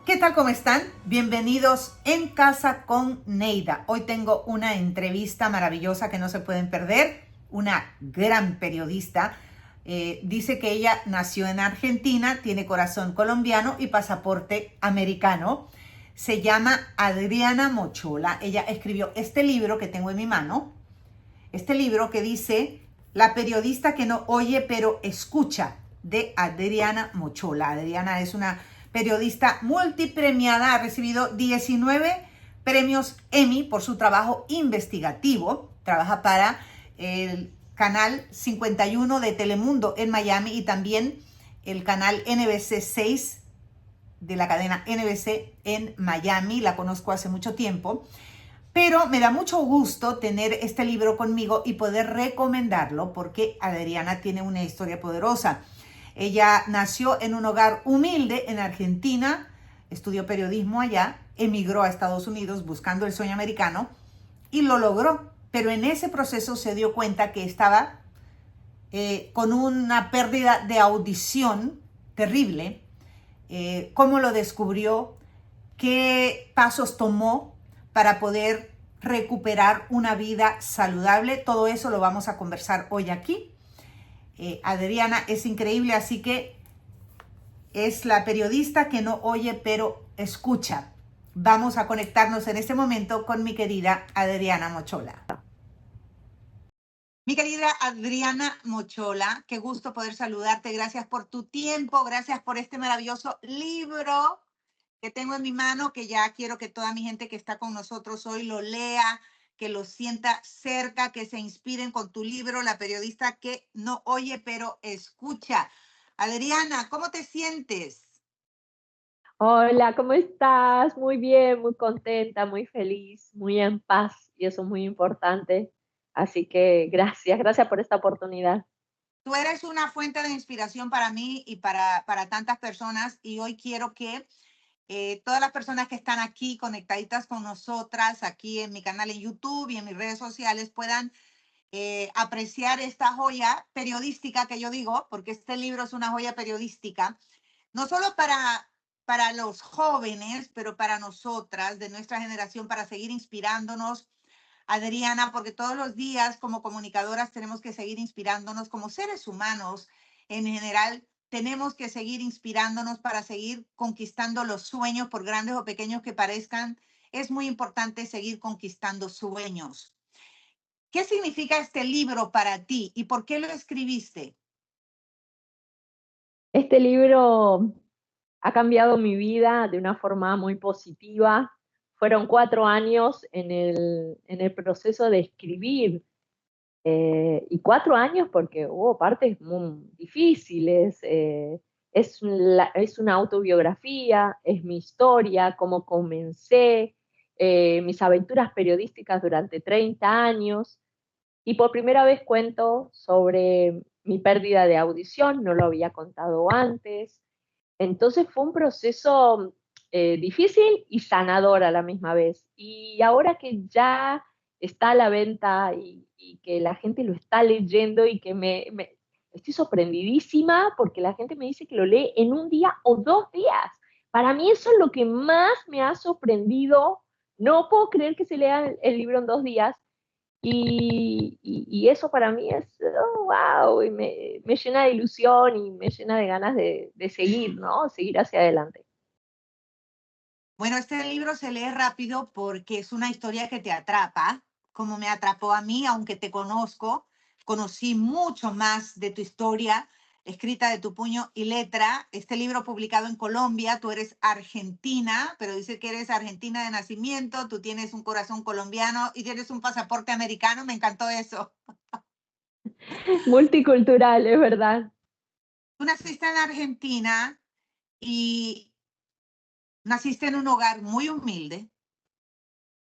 ¿Qué tal? ¿Cómo están? Bienvenidos en Casa con Neida. Hoy tengo una entrevista maravillosa que no se pueden perder. Una gran periodista. Dice que ella nació en Argentina, tiene corazón colombiano y pasaporte americano. Se llama Adriana Mochola. Ella escribió este libro que tengo en mi mano. Este libro que dice La periodista que no oye pero escucha, de Adriana Mochola. Adriana es una periodista multipremiada, ha recibido 19 premios Emmy por su trabajo investigativo. Trabaja para el canal 51 de Telemundo en Miami y también el canal NBC 6 de la cadena NBC en Miami. La conozco hace mucho tiempo. Pero me da mucho gusto tener este libro conmigo y poder recomendarlo porque Adriana tiene una historia poderosa. Ella nació en un hogar humilde en Argentina, estudió periodismo allá, emigró a Estados Unidos buscando el sueño americano y lo logró. Pero en ese proceso se dio cuenta que estaba con una pérdida de audición terrible. ¿Cómo lo descubrió? ¿Qué pasos tomó para poder recuperar una vida saludable? Todo eso lo vamos a conversar hoy aquí. Adriana es increíble, así que es la periodista que no oye pero escucha. Vamos a conectarnos en este momento con mi querida Adriana Mochola. Mi querida Adriana Mochola, qué gusto poder saludarte. Gracias por tu tiempo, gracias por este maravilloso libro que tengo en mi mano, que ya quiero que toda mi gente que está con nosotros hoy lo lea, que lo sienta cerca, que se inspiren con tu libro, La periodista que no oye pero escucha. Adriana, ¿cómo te sientes? Hola, ¿cómo estás? Muy bien, muy contenta, muy feliz, muy en paz y eso es muy importante. Así que gracias por esta oportunidad. Tú eres una fuente de inspiración para mí y para tantas personas y hoy quiero que todas las personas que están aquí conectaditas con nosotras, aquí en mi canal en YouTube y en mis redes sociales, puedan apreciar esta joya periodística que yo digo, porque este libro es una joya periodística, no solo para los jóvenes, pero para nosotras de nuestra generación, para seguir inspirándonos, Adriana, porque todos los días como comunicadoras tenemos que seguir inspirándonos como seres humanos en general. Tenemos que seguir inspirándonos para seguir conquistando los sueños, por grandes o pequeños que parezcan. Es muy importante seguir conquistando sueños. ¿Qué significa este libro para ti y por qué lo escribiste? Este libro ha cambiado mi vida de una forma muy positiva. Fueron 4 años en el proceso de escribir y 4 años porque hubo partes muy difíciles. Es una autobiografía, es mi historia, cómo comencé, mis aventuras periodísticas durante 30 años. Y por primera vez cuento sobre mi pérdida de audición, no lo había contado antes. Entonces fue un proceso difícil y sanador a la misma vez. Y ahora que ya está a la venta y que la gente lo está leyendo y que estoy sorprendidísima porque la gente me dice que lo lee en un día o 2 días. Para mí eso es lo que más me ha sorprendido. No puedo creer que se lea el libro en 2 días y eso para mí es, oh, wow, y me llena de ilusión y me llena de ganas de seguir, ¿no? Seguir hacia adelante. Bueno, este libro se lee rápido porque es una historia que te atrapa, como me atrapó a mí, aunque te conozco, conocí mucho más de tu historia, escrita de tu puño y letra. Este libro publicado en Colombia, tú eres argentina, pero dice que eres argentina de nacimiento, tú tienes un corazón colombiano y tienes un pasaporte americano, me encantó eso. Multicultural, es verdad. Tú naciste en Argentina y naciste en un hogar muy humilde,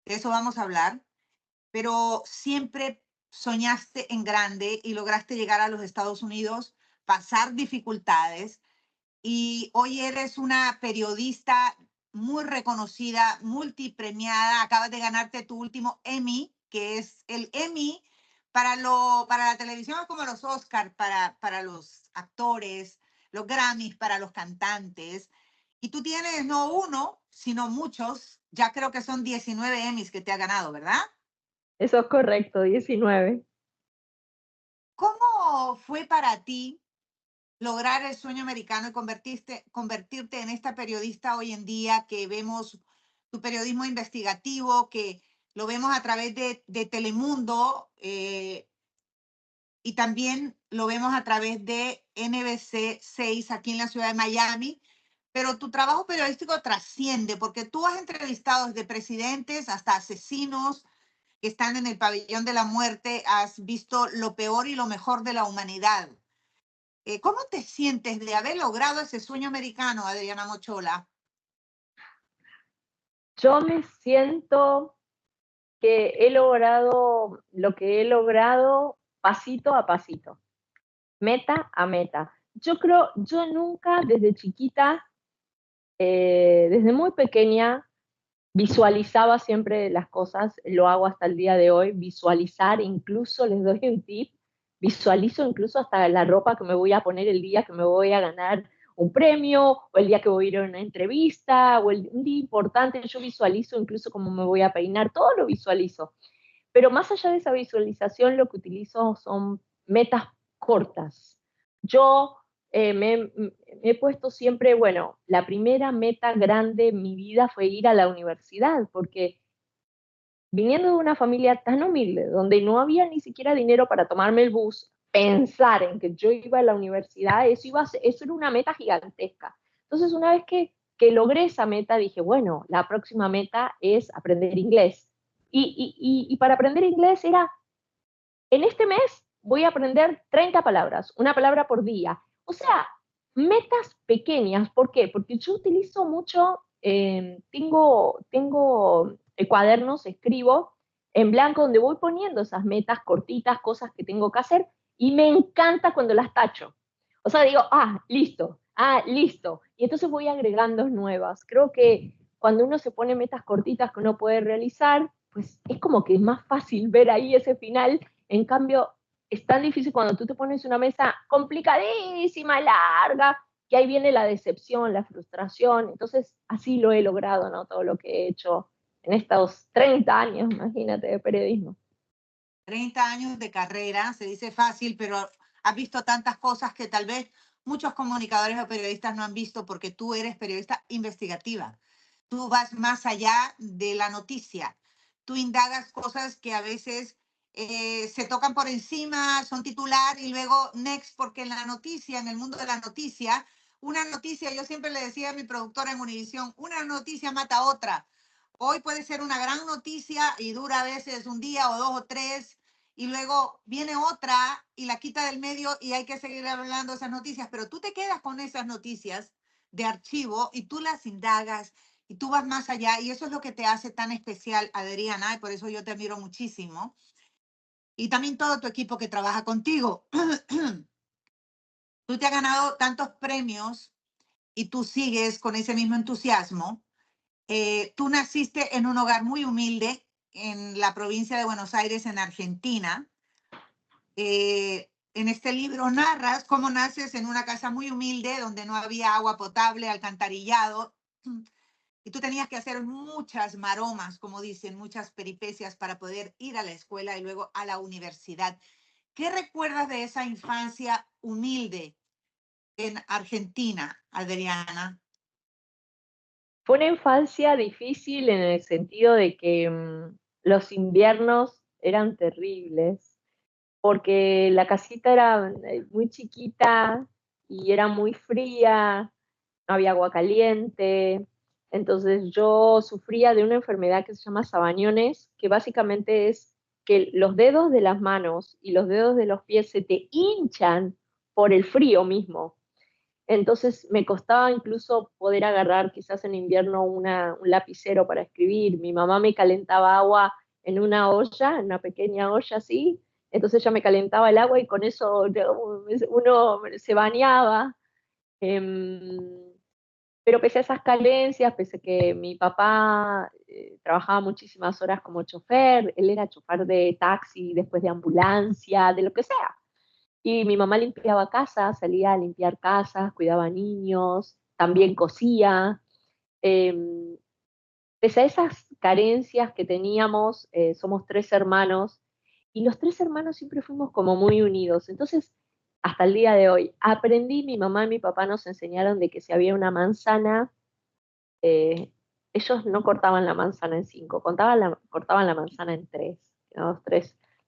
de eso vamos a hablar, pero siempre soñaste en grande y lograste llegar a los Estados Unidos, pasar dificultades y hoy eres una periodista muy reconocida, multipremiada, acabas de ganarte tu último Emmy, que es el Emmy para la televisión, es como los Oscars para los actores, los Grammys para los cantantes. Y tú tienes no uno, sino muchos. Ya creo que son 19 Emmys que te ha ganado, ¿verdad? Eso es correcto, 19. ¿Cómo fue para ti lograr el sueño americano y convertirte en esta periodista hoy en día que vemos tu periodismo investigativo, que lo vemos a través de Telemundo y también lo vemos a través de NBC 6 aquí en la ciudad de Miami? Pero tu trabajo periodístico trasciende porque tú has entrevistado desde presidentes hasta asesinos que están en el pabellón de la muerte, has visto lo peor y lo mejor de la humanidad. ¿Cómo te sientes de haber logrado ese sueño americano, Adriana Mochola? Yo me siento que he logrado lo que he logrado pasito a pasito, meta a meta. Yo nunca desde chiquita, desde muy pequeña, visualizaba siempre las cosas, lo hago hasta el día de hoy, visualizar, incluso les doy un tip, visualizo incluso hasta la ropa que me voy a poner el día que me voy a ganar un premio, o el día que voy a ir a una entrevista, o un día importante, yo visualizo incluso cómo me voy a peinar, todo lo visualizo. Pero más allá de esa visualización, lo que utilizo son metas cortas. Yo me he puesto siempre, bueno, la primera meta grande en mi vida fue ir a la universidad, porque viniendo de una familia tan humilde, donde no había ni siquiera dinero para tomarme el bus, pensar en que yo iba a la universidad, eso era una meta gigantesca. Entonces, una vez que logré esa meta, dije, bueno, la próxima meta es aprender inglés. Y para aprender inglés era, en este mes voy a aprender 30 palabras, una palabra por día. O sea, metas pequeñas. ¿Por qué? Porque yo utilizo mucho, tengo cuadernos, escribo en blanco donde voy poniendo esas metas cortitas, cosas que tengo que hacer, y me encanta cuando las tacho. O sea, digo, ah, listo. Y entonces voy agregando nuevas. Creo que cuando uno se pone metas cortitas que uno puede realizar, pues es como que es más fácil ver ahí ese final. En cambio, es tan difícil cuando tú te pones una mesa complicadísima, larga, que ahí viene la decepción, la frustración. Entonces, así lo he logrado, ¿no? Todo lo que he hecho en estos 30 años, imagínate, de periodismo. 30 años de carrera, se dice fácil, pero has visto tantas cosas que tal vez muchos comunicadores o periodistas no han visto porque tú eres periodista investigativa. Tú vas más allá de la noticia. Tú indagas cosas que a veces se tocan por encima, son titular y luego next, porque en la noticia, en el mundo de la noticia, una noticia, yo siempre le decía a mi productora en Univisión, una noticia mata a otra. Hoy puede ser una gran noticia y dura a veces un día o dos o tres, y luego viene otra y la quita del medio y hay que seguir hablando de esas noticias, pero tú te quedas con esas noticias de archivo y tú las indagas y tú vas más allá y eso es lo que te hace tan especial, Adriana, y por eso yo te admiro muchísimo. Y también todo tu equipo que trabaja contigo. Tú te has ganado tantos premios y tú sigues con ese mismo entusiasmo. Tú naciste en un hogar muy humilde en la provincia de Buenos Aires, en Argentina. En este libro narras cómo naces en una casa muy humilde donde no había agua potable, alcantarillado, y tú tenías que hacer muchas maromas, como dicen, muchas peripecias para poder ir a la escuela y luego a la universidad. ¿Qué recuerdas de esa infancia humilde en Argentina, Adriana? Fue una infancia difícil en el sentido de que los inviernos eran terribles, porque la casita era muy chiquita y era muy fría, no había agua caliente. Entonces yo sufría de una enfermedad que se llama sabañones, que básicamente es que los dedos de las manos y los dedos de los pies se te hinchan por el frío mismo. Entonces me costaba incluso poder agarrar quizás en invierno un lapicero para escribir. Mi mamá me calentaba agua en una olla, en una pequeña olla así. Entonces ella me calentaba el agua y con eso uno se bañaba. Em, pero pese a esas carencias, pese a que mi papá trabajaba muchísimas horas como chofer, él era chofer de taxi, después de ambulancia, de lo que sea. Y mi mamá limpiaba casas, salía a limpiar casas, cuidaba niños. también cosía. Pese a esas carencias que teníamos, somos tres hermanos, y los tres hermanos siempre fuimos como muy unidos. Entonces, hasta el día de hoy, aprendí, mi mamá y mi papá nos enseñaron de que si había una manzana, eh, ellos no cortaban la manzana en cinco, cortaban la manzana en tres, ¿no?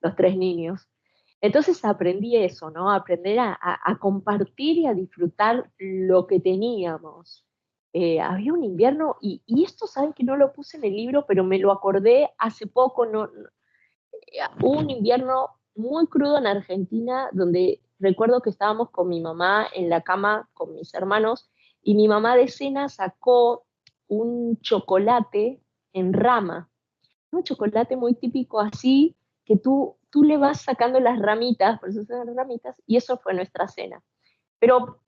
Los tres niños. Entonces aprendí eso, ¿no? Aprender a compartir y a disfrutar lo que teníamos. Había un invierno, y esto saben que no lo puse en el libro, pero me lo acordé hace poco, hubo un invierno muy crudo en Argentina, donde recuerdo que estábamos con mi mamá en la cama con mis hermanos, y mi mamá de cena sacó un chocolate en rama, un chocolate muy típico así, que tú le vas sacando las ramitas, por eso son las ramitas, y eso fue nuestra cena. Pero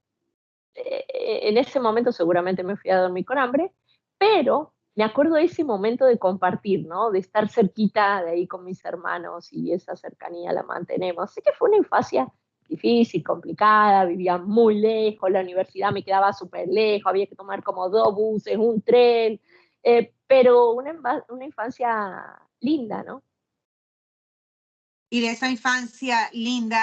en ese momento seguramente me fui a dormir con hambre, pero me acuerdo de ese momento de compartir, ¿no? De estar cerquita de ahí con mis hermanos, y esa cercanía la mantenemos. Sé que fue una infancia difícil, complicada, vivía muy lejos, la universidad me quedaba súper lejos, había que tomar como 2 buses, un tren, pero una infancia linda, ¿no? Y de esa infancia linda,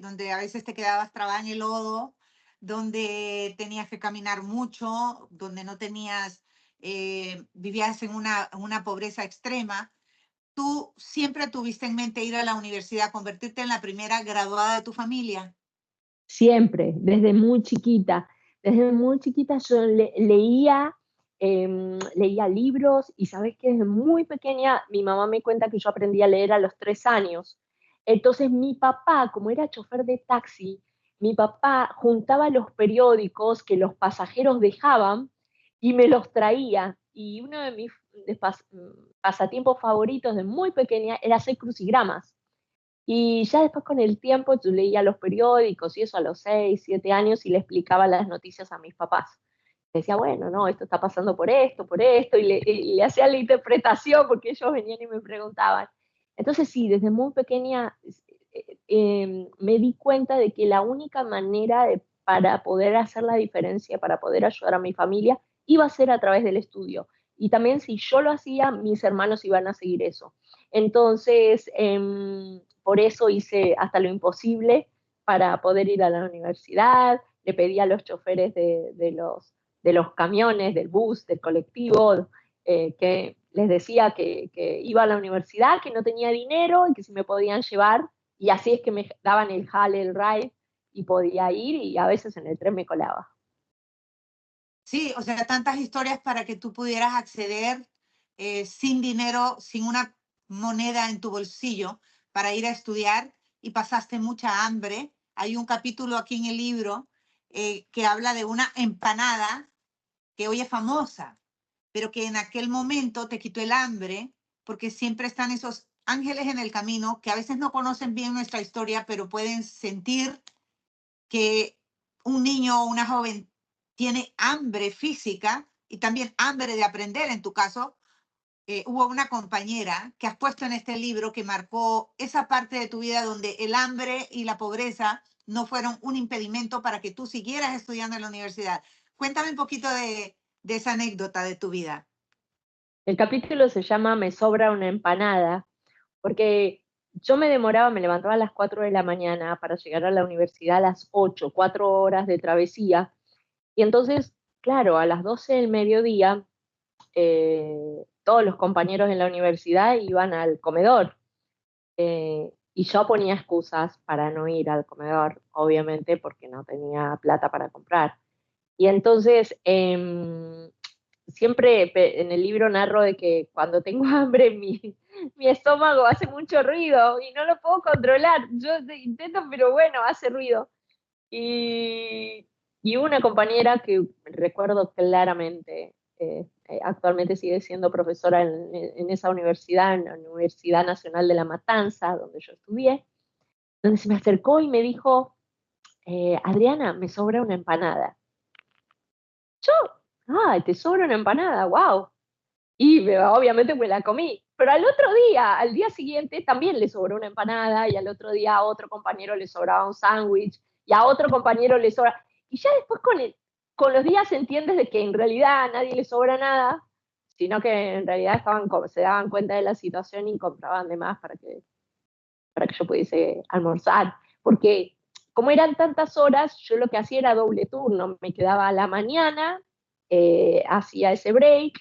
donde a veces te quedabas trabada en el lodo, donde tenías que caminar mucho, donde no tenías, vivías en una pobreza extrema, tú siempre tuviste en mente ir a la universidad, convertirte en la primera graduada de tu familia. Siempre, desde muy chiquita yo leía libros, y sabes que desde muy pequeña mi mamá me cuenta que yo aprendí a leer a los 3 años. Entonces mi papá, como era chofer de taxi, mi papá juntaba los periódicos que los pasajeros dejaban y me los traía. Y uno de mis pasatiempos favoritos de muy pequeña era hacer crucigramas. Y ya después con el tiempo yo leía los periódicos y eso a los 6, 7 años, y le explicaba las noticias a mis papás. Decía, bueno, no, esto está pasando por esto, y le hacía la interpretación porque ellos venían y me preguntaban. Entonces sí, desde muy pequeña me di cuenta de que la única manera para poder hacer la diferencia, para poder ayudar a mi familia, iba a ser a través del estudio. Y también si yo lo hacía, mis hermanos iban a seguir eso. Entonces, por eso hice hasta lo imposible para poder ir a la universidad. Le pedí a los choferes de los camiones, del bus, del colectivo, que les decía que iba a la universidad, que no tenía dinero y que si me podían llevar, y así es que me daban el jale, el ride, y podía ir, y a veces en el tren me colaba. Sí, o sea, tantas historias para que tú pudieras acceder sin dinero, sin una moneda en tu bolsillo para ir a estudiar y pasaste mucha hambre. Hay un capítulo aquí en el libro que habla de una empanada que hoy es famosa, pero que en aquel momento te quitó el hambre porque siempre están esos ángeles en el camino que a veces no conocen bien nuestra historia, pero pueden sentir que un niño o una joven tiene hambre física y también hambre de aprender. En tu caso, hubo una compañera que has puesto en este libro que marcó esa parte de tu vida donde el hambre y la pobreza no fueron un impedimento para que tú siguieras estudiando en la universidad. Cuéntame un poquito de esa anécdota de tu vida. El capítulo se llama Me sobra una empanada, porque yo me levantaba a las 4 de la mañana para llegar a la universidad a las 8, 4 horas de travesía. Y entonces, claro, a las 12 del mediodía, todos los compañeros en la universidad iban al comedor. Y yo ponía excusas para no ir al comedor, obviamente, porque no tenía plata para comprar. Y entonces, siempre en el libro narro de que cuando tengo hambre mi estómago hace mucho ruido y no lo puedo controlar. Yo intento, pero bueno, hace ruido. Y, y una compañera que recuerdo claramente, actualmente sigue siendo profesora en esa universidad, en la Universidad Nacional de La Matanza, donde yo estudié, donde se me acercó y me dijo, Adriana, me sobra una empanada. Yo, te sobra una empanada, wow. Y obviamente me la comí. Pero al otro día, al día siguiente, también le sobró una empanada, y al otro día a otro compañero le sobraba un sándwich, y a otro compañero le sobra. Y ya después con los días entiendes de que en realidad a nadie le sobra nada, sino que en realidad se daban cuenta de la situación y compraban de más para que yo pudiese almorzar. Porque como eran tantas horas, yo lo que hacía era doble turno. Me quedaba a la mañana, hacía ese break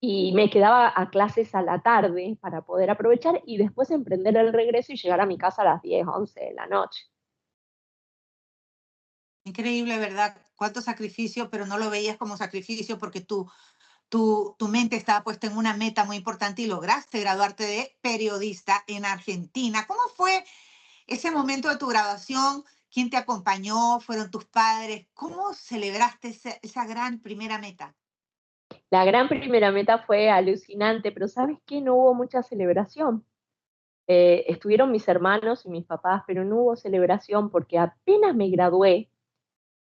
y me quedaba a clases a la tarde para poder aprovechar y después emprender el regreso y llegar a mi casa a las 10 11 de la noche. Increíble, ¿verdad? Cuánto sacrificio, pero no lo veías como sacrificio porque tu mente estaba puesta en una meta muy importante y lograste graduarte de periodista en Argentina. ¿Cómo fue ese momento de tu graduación? ¿Quién te acompañó? ¿Fueron tus padres? ¿Cómo celebraste esa gran primera meta? La gran primera meta fue alucinante, pero ¿sabes qué? No hubo mucha celebración. Estuvieron mis hermanos y mis papás, pero no hubo celebración porque apenas me gradué,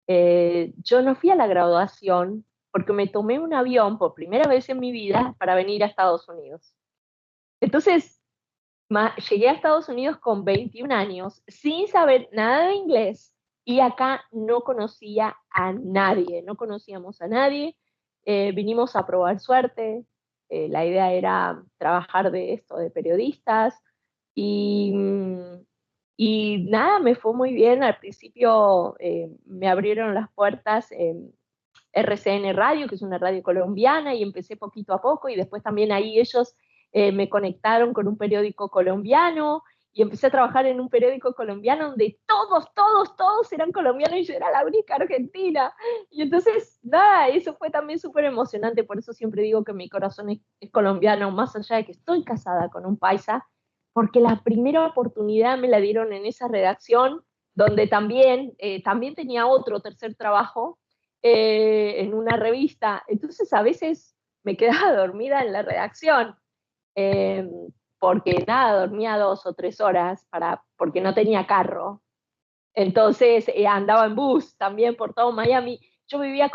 yo no fui a la graduación porque me tomé un avión por primera vez en mi vida para venir a Estados Unidos. Entonces, llegué a Estados Unidos con 21 años sin saber nada de inglés y acá no conocía a nadie, no conocíamos a nadie. Vinimos a probar suerte. La idea era trabajar de esto, de periodistas. Y, y nada, me fue muy bien. Al principio me abrieron las puertas en RCN Radio, que es una radio colombiana, y empecé poquito a poco, y después también ahí ellos me conectaron con un periódico colombiano, y empecé a trabajar en un periódico colombiano donde todos eran colombianos y yo era la única argentina. Y entonces, nada, eso fue también súper emocionante, por eso siempre digo que mi corazón es colombiano, más allá de que estoy casada con un paisa, porque la primera oportunidad me la dieron en esa redacción, donde también tenía otro tercer trabajo en una revista. Entonces a veces me quedaba dormida en la redacción, eh, porque nada, dormía 2 o 3 horas porque no tenía carro. Entonces andaba en bus también por todo Miami. Yo vivía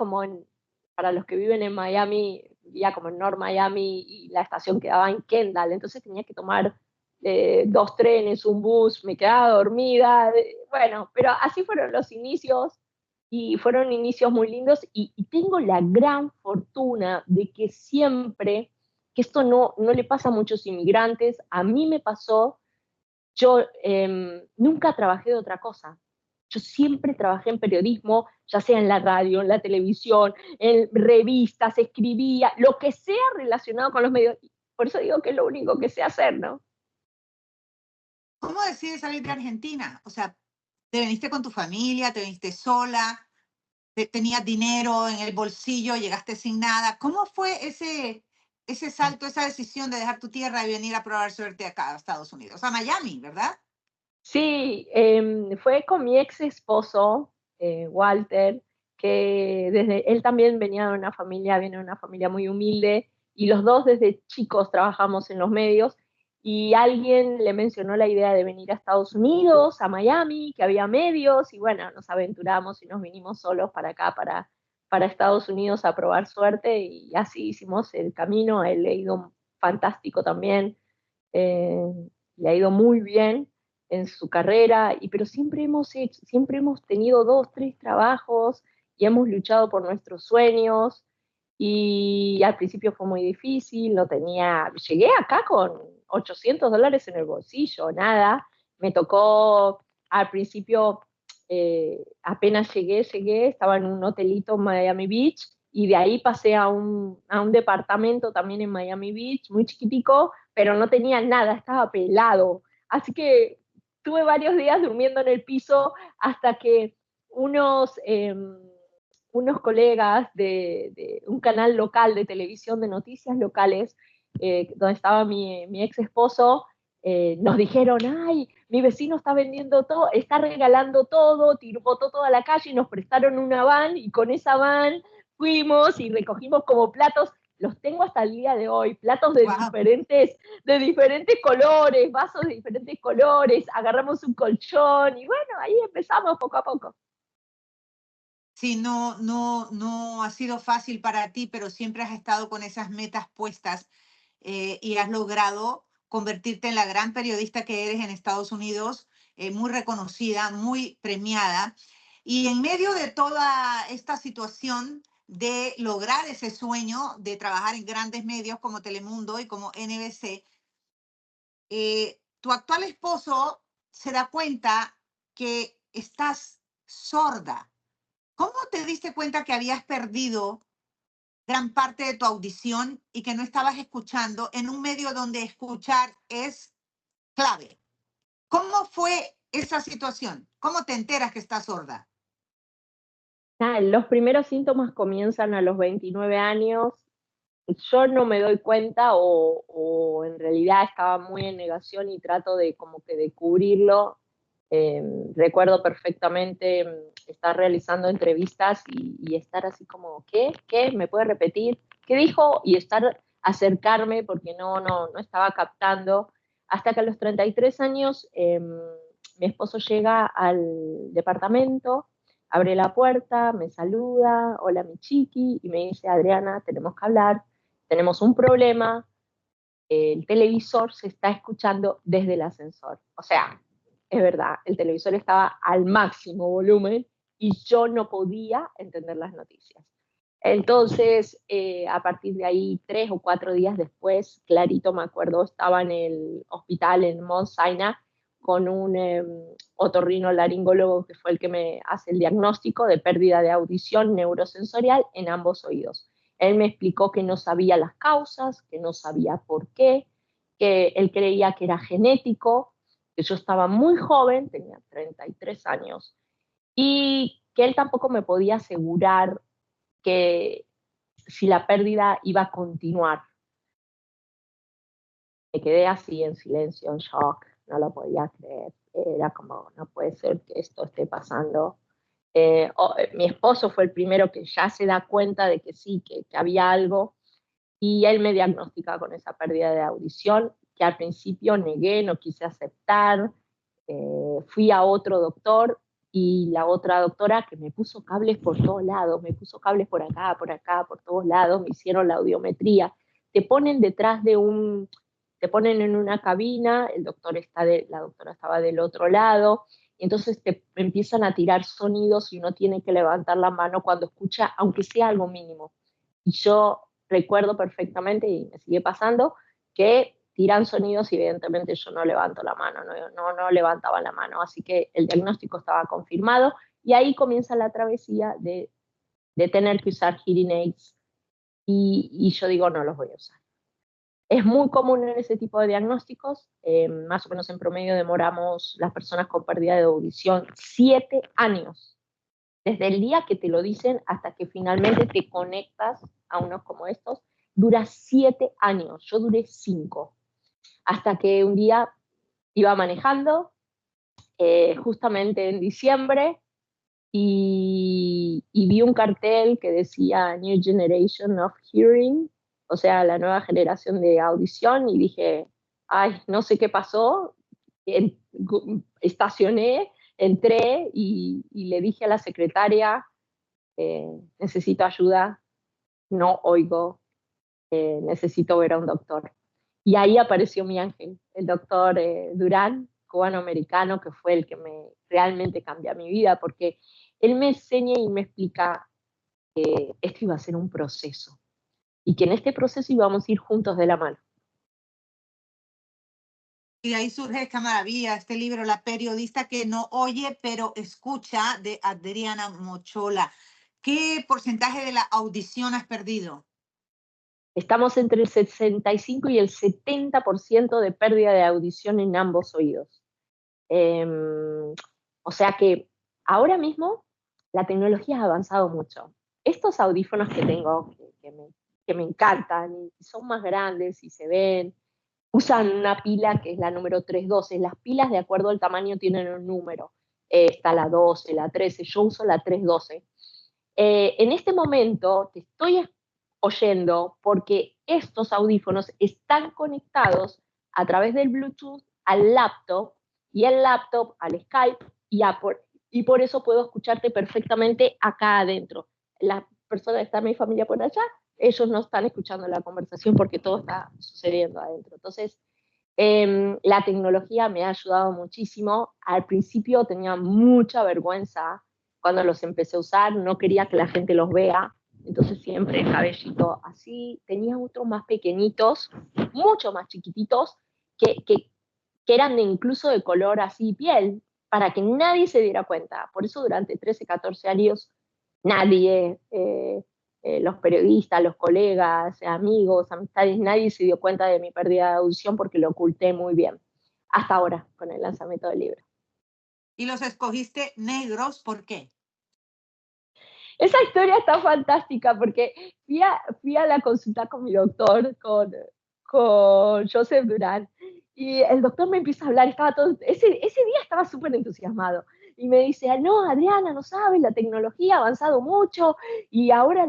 para los que viven en Miami, vivía como en North Miami y la estación quedaba en Kendall, entonces tenía que tomar 2 trenes, un bus, me quedaba dormida. Bueno, pero así fueron los inicios y fueron inicios muy lindos y tengo la gran fortuna de que siempre, que esto no le pasa a muchos inmigrantes, a mí me pasó, yo nunca trabajé de otra cosa. Yo siempre trabajé en periodismo, ya sea en la radio, en la televisión, en revistas, escribía, lo que sea relacionado con los medios. Por eso digo que es lo único que sé hacer, ¿no? ¿Cómo decides salir de Argentina? O sea, ¿te viniste con tu familia? ¿Te viniste sola? ¿Tenías dinero en el bolsillo? ¿Llegaste sin nada? ¿Cómo fue ese salto, esa decisión de dejar tu tierra y venir a probar suerte acá a Estados Unidos? A Miami, ¿verdad? Sí, fue con mi ex esposo, Walter, que él también viene de una familia muy humilde, y los dos desde chicos trabajamos en los medios, y alguien le mencionó la idea de venir a Estados Unidos, a Miami, que había medios, y bueno, nos aventuramos y nos vinimos solos para acá, para Estados Unidos a probar suerte, y así hicimos el camino. A él le ha ido fantástico también, eh, le ha ido muy bien en su carrera, pero siempre hemos tenido 2, 3 trabajos y hemos luchado por nuestros sueños. Y al principio fue muy difícil, llegué acá con $800 en el bolsillo, nada. Me tocó al principio, apenas llegué, estaba en un hotelito en Miami Beach, y de ahí pasé a un departamento también en Miami Beach, muy chiquitico, pero no tenía nada, estaba pelado. Así que tuve varios días durmiendo en el piso hasta que unos, unos colegas de un canal local de televisión de noticias locales, donde estaba mi ex esposo, nos dijeron: ay, mi vecino está vendiendo todo, está regalando todo, botó toda la calle, y nos prestaron una van, y con esa van fuimos y recogimos como platos. Los tengo hasta el día de hoy, platos Wow. de diferentes colores, vasos de diferentes colores, agarramos un colchón y bueno, ahí empezamos poco a poco. Sí, no ha sido fácil para ti, pero siempre has estado con esas metas puestas y has logrado convertirte en la gran periodista que eres en Estados Unidos, muy reconocida, muy premiada. Y en medio de toda esta situación de lograr ese sueño de trabajar en grandes medios como Telemundo y como NBC, tu actual esposo se da cuenta que estás sorda. ¿Cómo te diste cuenta que habías perdido gran parte de tu audición y que no estabas escuchando en un medio donde escuchar es clave? ¿Cómo fue esa situación? ¿Cómo te enteras que estás sorda? Los primeros síntomas comienzan a los 29 años. Yo no me doy cuenta o en realidad estaba muy en negación y trato de como que de cubrirlo. Recuerdo perfectamente estar realizando entrevistas y estar así como, ¿qué? ¿Qué? ¿Me puede repetir? ¿Qué dijo? Y acercarme porque no estaba captando. Hasta que a los 33 años mi esposo llega al departamento, abre la puerta, me saluda, hola mi chiqui, y me dice, Adriana, tenemos que hablar, tenemos un problema, el televisor se está escuchando desde el ascensor. O sea, es verdad, el televisor estaba al máximo volumen y yo no podía entender las noticias. Entonces, a partir de ahí, 3 o 4 días después, clarito me acuerdo, estaba en el hospital en Mount Sinai con un otorrinolaringólogo que fue el que me hace el diagnóstico de pérdida de audición neurosensorial en ambos oídos. Él me explicó que no sabía las causas, que no sabía por qué, que él creía que era genético, que yo estaba muy joven, tenía 33 años, y que él tampoco me podía asegurar que si la pérdida iba a continuar. Me quedé así en silencio, en shock, no lo podía creer. Era como, no puede ser que esto esté pasando. Mi esposo fue el primero que ya se da cuenta de que sí, que había algo, y él me diagnostica con esa pérdida de audición, que al principio negué, no quise aceptar. Fui a otro doctor y la otra doctora que me puso cables por todos lados, me puso cables por acá, por todos lados, me hicieron la audiometría. Te ponen detrás de te ponen en una cabina, la doctora estaba del otro lado, y entonces te empiezan a tirar sonidos y uno tiene que levantar la mano cuando escucha, aunque sea algo mínimo. Y yo recuerdo perfectamente, y me sigue pasando, que tiran sonidos y evidentemente yo no levanto la mano, no levantaba la mano, así que el diagnóstico estaba confirmado y ahí comienza la travesía de tener que usar hearing aids y yo digo no los voy a usar. Es muy común en ese tipo de diagnósticos, más o menos en promedio demoramos las personas con pérdida de audición 7 años, desde el día que te lo dicen hasta que finalmente te conectas a unos como estos, dura 7 años, yo duré 5 hasta que un día iba manejando, justamente en diciembre, y vi un cartel que decía New Generation of Hearing, o sea, la nueva generación de audición, y dije, ay, no sé qué pasó, estacioné, entré y le dije a la secretaria, necesito ayuda, no oigo, necesito ver a un doctor. Y ahí apareció mi ángel, el doctor Durán, cubano-americano, que fue el que realmente cambió mi vida, porque él me enseña y me explica que esto iba a ser un proceso y que en este proceso íbamos a ir juntos de la mano. Y ahí surge esta maravilla, este libro, La periodista que no oye pero escucha, de Adriana Mochola. ¿Qué porcentaje de la audición has perdido? Estamos entre el 65 y el 70% de pérdida de audición en ambos oídos. O sea que ahora mismo la tecnología ha avanzado mucho. Estos audífonos que tengo, que me encantan, y son más grandes y se ven, usan una pila que es la número 312. Las pilas, de acuerdo al tamaño, tienen un número. Está la 12, la 13, yo uso la 312. En este momento te estoy oyendo porque estos audífonos están conectados a través del Bluetooth al laptop y el laptop al Skype y por eso puedo escucharte perfectamente acá adentro. La persona que está en mi familia por allá, ellos no están escuchando la conversación porque todo está sucediendo adentro. Entonces, la tecnología me ha ayudado muchísimo. Al principio tenía mucha vergüenza cuando los empecé a usar, no quería que la gente los vea, entonces siempre el cabellito así. Tenía otros más pequeñitos, mucho más chiquititos, que eran incluso de color así piel, para que nadie se diera cuenta. Por eso durante 13, 14 años nadie, los periodistas, los colegas, amigos, amistades, nadie se dio cuenta de mi pérdida de audición porque lo oculté muy bien. Hasta ahora, con el lanzamiento del libro. ¿Y los escogiste negros? ¿Por qué? Esa historia está fantástica porque fui a la consulta con mi doctor, con Joseph Durán, y el doctor me empieza a hablar, estaba todo, ese día estaba súper entusiasmado, y me dice, no, Adriana, no sabes, la tecnología ha avanzado mucho, y ahora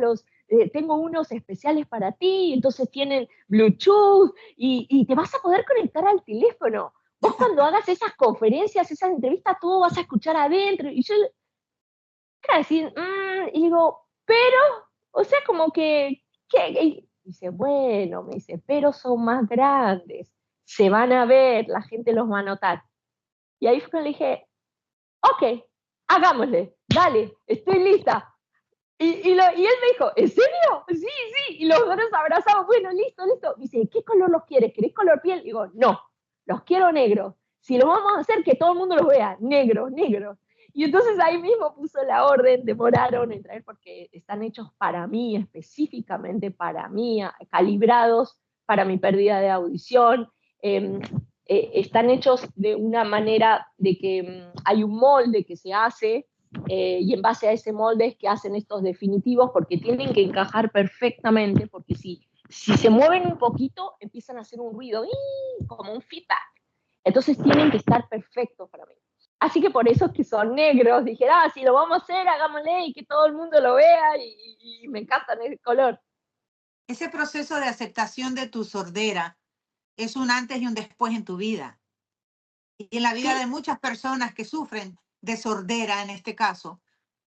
tengo unos especiales para ti, entonces tienen Bluetooth, y te vas a poder conectar al teléfono. Vos cuando hagas esas conferencias, esas entrevistas, todo vas a escuchar adentro, y yo era decir, y digo, pero, o sea, como que, y dice, bueno, me dice, pero son más grandes, se van a ver, la gente los va a notar. Y ahí fue cuando le dije, ok, hagámosle, dale, estoy lista. Y él me dijo, ¿en serio? Sí, sí, y los dos nos abrazamos, bueno, listo, listo. Me dice, ¿qué color los quieres? ¿Querés color piel? Y digo, no, los quiero negros. Si los vamos a hacer, que todo el mundo los vea, negros, negros. Y entonces ahí mismo puso la orden, demoraron en traer porque están hechos para mí, específicamente para mí, calibrados para mi pérdida de audición. Están hechos de una manera de que hay un molde que se hace y en base a ese molde es que hacen estos definitivos porque tienen que encajar perfectamente, porque si se mueven un poquito empiezan a hacer un ruido como un feedback. Entonces tienen que estar perfectos para mí. Así que por eso es que son negros. Dije, si lo vamos a hacer, hagámosle y que todo el mundo lo vea y me encantan el color. Ese proceso de aceptación de tu sordera es un antes y un después en tu vida. Y en la vida de muchas personas que sufren de sordera, en este caso,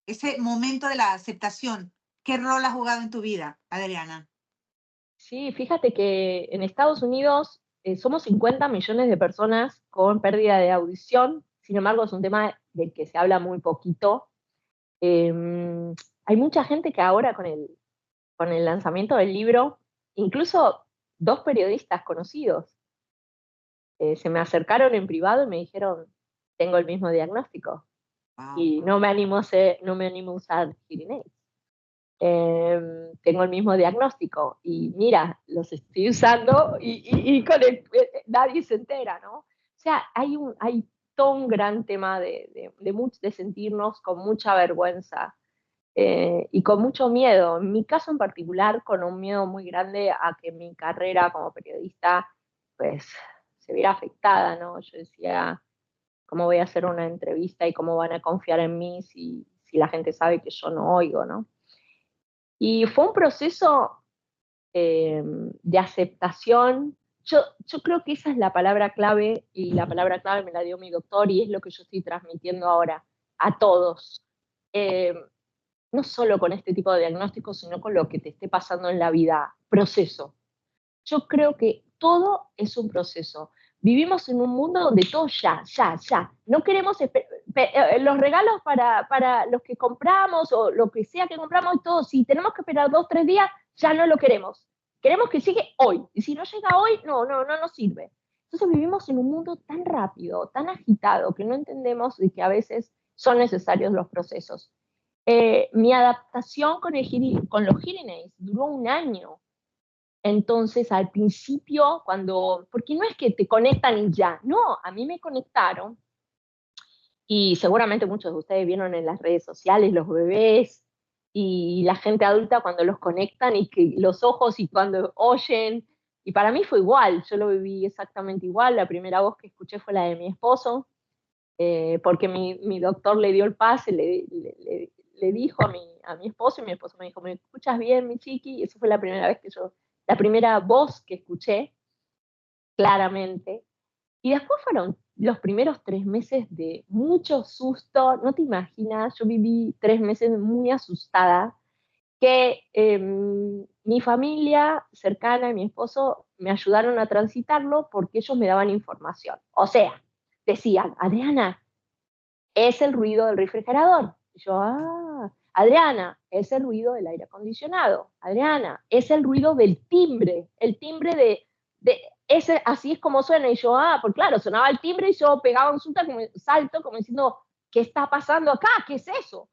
ese momento de la aceptación, ¿qué rol ha jugado en tu vida, Adriana? Sí, fíjate que en Estados Unidos somos 50 millones de personas con pérdida de audición, sin embargo es un tema del que se habla muy poquito. Hay mucha gente que ahora con el lanzamiento del libro, incluso dos periodistas conocidos, se me acercaron en privado y me dijeron, tengo el mismo diagnóstico Wow. y no me animo a usar hearing aids. Tengo el mismo diagnóstico y mira, los estoy usando y con nadie se entera, ¿no? O sea, hay todo un gran tema de sentirnos con mucha vergüenza y con mucho miedo. En mi caso en particular, con un miedo muy grande a que mi carrera como periodista, pues, se viera afectada, ¿no? Yo decía, ¿cómo voy a hacer una entrevista y cómo van a confiar en mí si la gente sabe que yo no oigo, ¿no? Y fue un proceso de aceptación. Yo creo que esa es la palabra clave y la palabra clave me la dio mi doctor y es lo que yo estoy transmitiendo ahora a todos. Eh, no solo con este tipo de diagnóstico, sino con lo que te esté pasando en la vida. Proceso. Yo creo que todo es un proceso. Vivimos en un mundo donde todo ya, ya, ya. No queremos los regalos para los que compramos o lo que sea que compramos, todo. Si tenemos que esperar 2, 3 días, ya no lo queremos. Queremos que llegue hoy. Y si no llega hoy, no nos sirve. Entonces vivimos en un mundo tan rápido, tan agitado, que no entendemos de que a veces son necesarios los procesos. Mi adaptación con los hearing aids duró un año. Entonces, al principio, porque no es que te conectan y ya, no, a mí me conectaron y seguramente muchos de ustedes vieron en las redes sociales los bebés y la gente adulta cuando los conectan y que los ojos y cuando oyen, y para mí fue igual, yo lo viví exactamente igual, la primera voz que escuché fue la de mi esposo, porque mi doctor le dio el pase, le dijo a mi esposo y mi esposo me dijo, ¿me escuchas bien, mi chiqui? Y esa fue la primera vez la primera voz que escuché claramente. Y después fueron los primeros 3 meses de mucho susto, no te imaginas, yo viví 3 meses muy asustada, que mi familia cercana y mi esposo me ayudaron a transitarlo porque ellos me daban información. O sea, decían, Adriana, es el ruido del refrigerador. Y yo, Adriana, es el ruido del aire acondicionado. Adriana, es el ruido del timbre, el timbre de ese, así es como suena. Y yo, pues claro, sonaba el timbre y yo pegaba un salto como diciendo, ¿qué está pasando acá? ¿Qué es eso?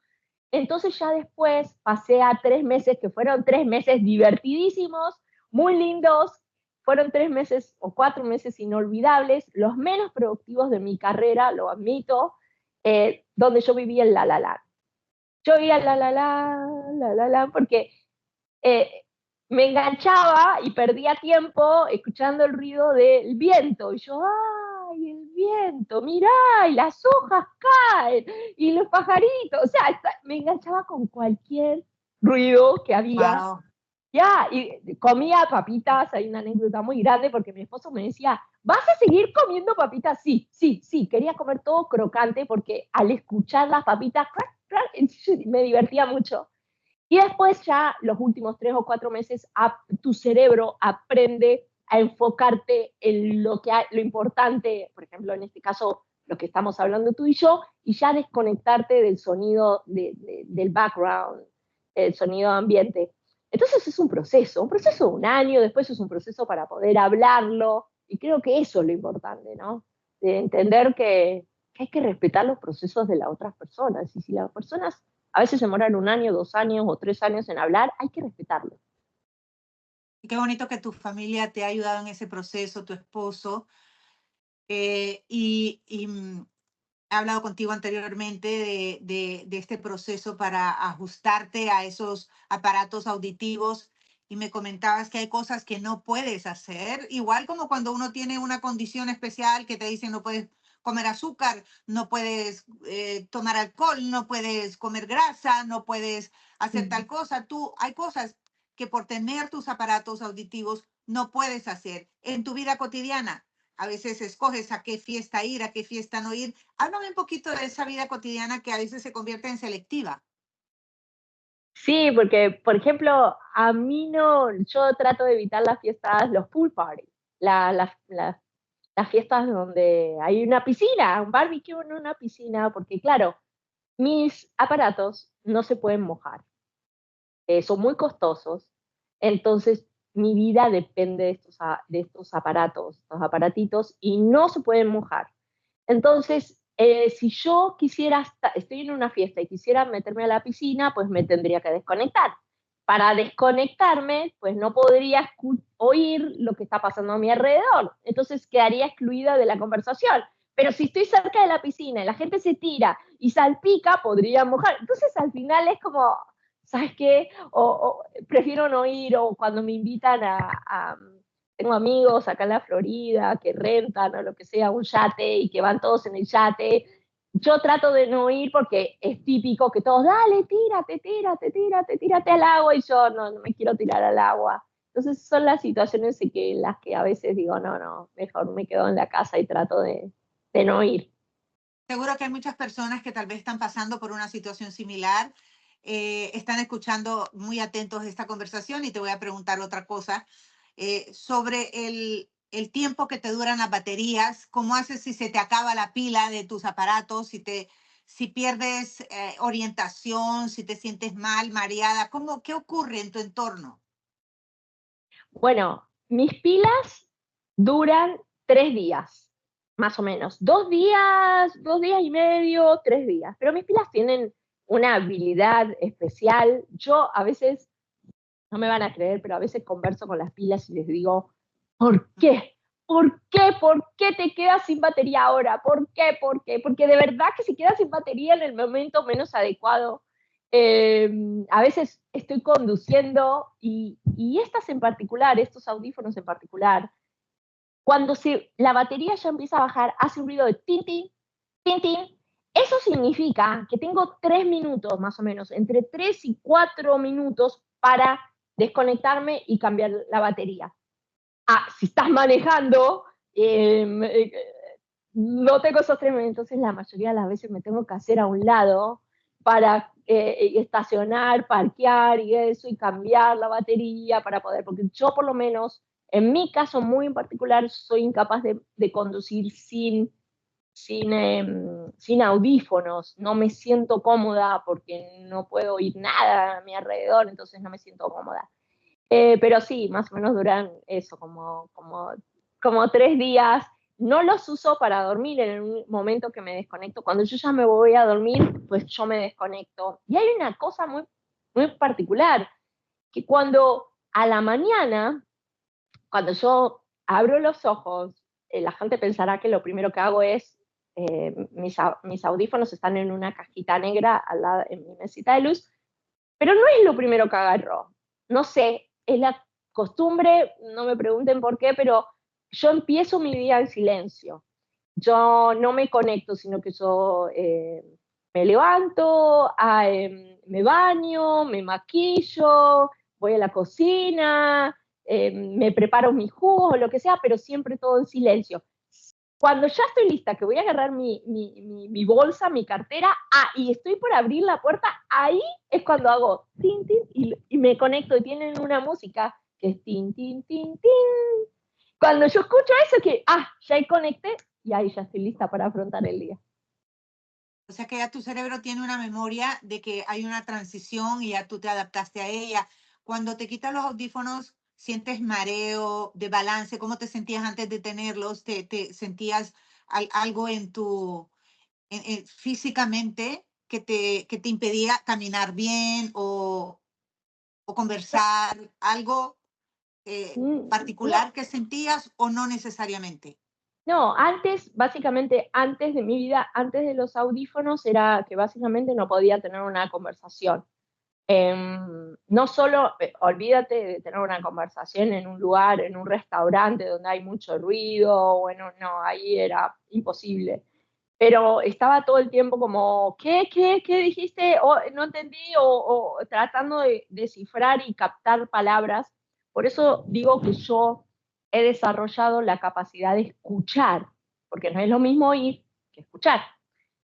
Entonces ya después pasé a 3 meses, que fueron 3 meses divertidísimos, muy lindos. Fueron 3 meses o 4 meses inolvidables, los menos productivos de mi carrera, lo admito, donde yo vivía en La La Land. Yo vivía en La La La, porque eh, me enganchaba y perdía tiempo escuchando el ruido del viento. Y yo, ¡ay, el viento! Mirá, y las hojas caen, y los pajaritos. O sea, me enganchaba con cualquier ruido que había. Wow. Ya, y comía papitas. Hay una anécdota muy grande porque mi esposo me decía, ¿vas a seguir comiendo papitas? Sí, sí, sí. Quería comer todo crocante porque al escuchar las papitas, crack, crack, me divertía mucho. Y después ya los últimos 3 o 4 meses tu cerebro aprende a enfocarte en lo importante, por ejemplo, en este caso, lo que estamos hablando tú y yo, y ya desconectarte del sonido del background, el sonido ambiente. Entonces es un proceso de un año, después es un proceso para poder hablarlo, y creo que eso es lo importante, ¿no? De entender que hay que respetar los procesos de las otras personas, y si las personas a veces demoran 1 año, 2 años o 3 años en hablar, hay que respetarlo. Y qué bonito que tu familia te ha ayudado en ese proceso, tu esposo. He hablado contigo anteriormente de este proceso para ajustarte a esos aparatos auditivos y me comentabas que hay cosas que no puedes hacer, igual como cuando uno tiene una condición especial que te dicen no puedes comer azúcar, no puedes tomar alcohol, no puedes comer grasa, no puedes hacer tal cosa. Tú, hay cosas que por tener tus aparatos auditivos no puedes hacer en tu vida cotidiana. A veces escoges a qué fiesta ir, a qué fiesta no ir. Háblame un poquito de esa vida cotidiana que a veces se convierte en selectiva. Sí, porque, por ejemplo, a mí no, yo trato de evitar las fiestas, los pool parties, las fiestas donde hay una piscina, un barbecue en una piscina, porque claro, mis aparatos no se pueden mojar, son muy costosos, entonces mi vida depende de estos aparatos, estos aparatitos, y no se pueden mojar. Entonces, si yo quisiera, estoy en una fiesta y quisiera meterme a la piscina, pues me tendría que desconectar. Para desconectarme, pues no podría oír lo que está pasando a mi alrededor. Entonces quedaría excluida de la conversación. Pero si estoy cerca de la piscina y la gente se tira y salpica, podría mojar. Entonces al final es como, ¿sabes qué? O prefiero no ir, o cuando me invitan tengo amigos acá en la Florida que rentan o lo que sea un yate y que van todos en el yate. Yo trato de no ir porque es típico que todos, dale, tírate, tírate, tírate, tírate al agua, y yo no me quiero tirar al agua. Entonces son las situaciones en las que a veces digo, no, no, mejor me quedo en la casa y trato de no ir. Seguro que hay muchas personas que tal vez están pasando por una situación similar, están escuchando muy atentos esta conversación y te voy a preguntar otra cosa sobre el tiempo que te duran las baterías. ¿Cómo haces si se te acaba la pila de tus aparatos, si pierdes orientación, si te sientes mal, mareada? ¿Qué ocurre en tu entorno? Bueno, mis pilas duran 3 días, más o menos. 2 días, 2 días y medio, 3 días. Pero mis pilas tienen una habilidad especial. Yo a veces, no me van a creer, pero a veces converso con las pilas y les digo, ¿por qué? ¿Por qué? ¿Por qué te quedas sin batería ahora? ¿Por qué? ¿Por qué? Porque de verdad que si quedas sin batería en el momento menos adecuado, eh, a veces estoy conduciendo y estas en particular, estos audífonos en particular, cuando la batería ya empieza a bajar, hace un ruido de tin, tin, tin, tin. Eso significa que tengo 3 minutos más o menos, entre 3 y 4 minutos para desconectarme y cambiar la batería. Si estás manejando, no tengo esos 3 minutos, entonces la mayoría de las veces me tengo que hacer a un lado para estacionar, parquear y eso, y cambiar la batería para poder, porque yo por lo menos, en mi caso muy en particular, soy incapaz de conducir sin sin audífonos, no me siento cómoda porque no puedo oír nada a mi alrededor, entonces no me siento cómoda. Pero sí, más o menos duran eso, como 3 días. No los uso para dormir en un momento que me desconecto. Cuando yo ya me voy a dormir, pues yo me desconecto. Y hay una cosa muy, muy particular, que cuando a la mañana, cuando yo abro los ojos, la gente pensará que lo primero que hago es, mis audífonos están en una cajita negra al lado, en mi mesita de luz, pero no es lo primero que agarro. No sé, es la costumbre, no me pregunten por qué, pero yo empiezo mi día en silencio. Yo no me conecto, sino que yo me levanto, me baño, me maquillo, voy a la cocina, me preparo mis jugos o lo que sea, pero siempre todo en silencio. Cuando ya estoy lista, que voy a agarrar mi bolsa, mi cartera, y estoy por abrir la puerta, ahí es cuando hago tin, tin, y me conecto, y tienen una música que es tin, tin, tin, tin. Cuando yo escucho eso, que, ya conecté, y ahí ya estoy lista para afrontar el día. O sea que ya tu cerebro tiene una memoria de que hay una transición y ya tú te adaptaste a ella. Cuando te quitas los audífonos, ¿sientes mareo, de balance? ¿Cómo te sentías antes de tenerlos? ¿Te sentías algo en físicamente que te impedía caminar bien o conversar? ¿Algo No, particular que sentías o no necesariamente? no, básicamente antes de mi vida, antes de los audífonos, era que básicamente no podía tener una conversación. No solo, olvídate de tener una conversación en un lugar, en un restaurante donde hay mucho ruido, bueno, no, ahí era imposible. Pero estaba todo el tiempo como, ¿qué dijiste? O no entendí, o tratando de descifrar y captar palabras. Por eso digo que yo he desarrollado la capacidad de escuchar, porque no es lo mismo oír que escuchar.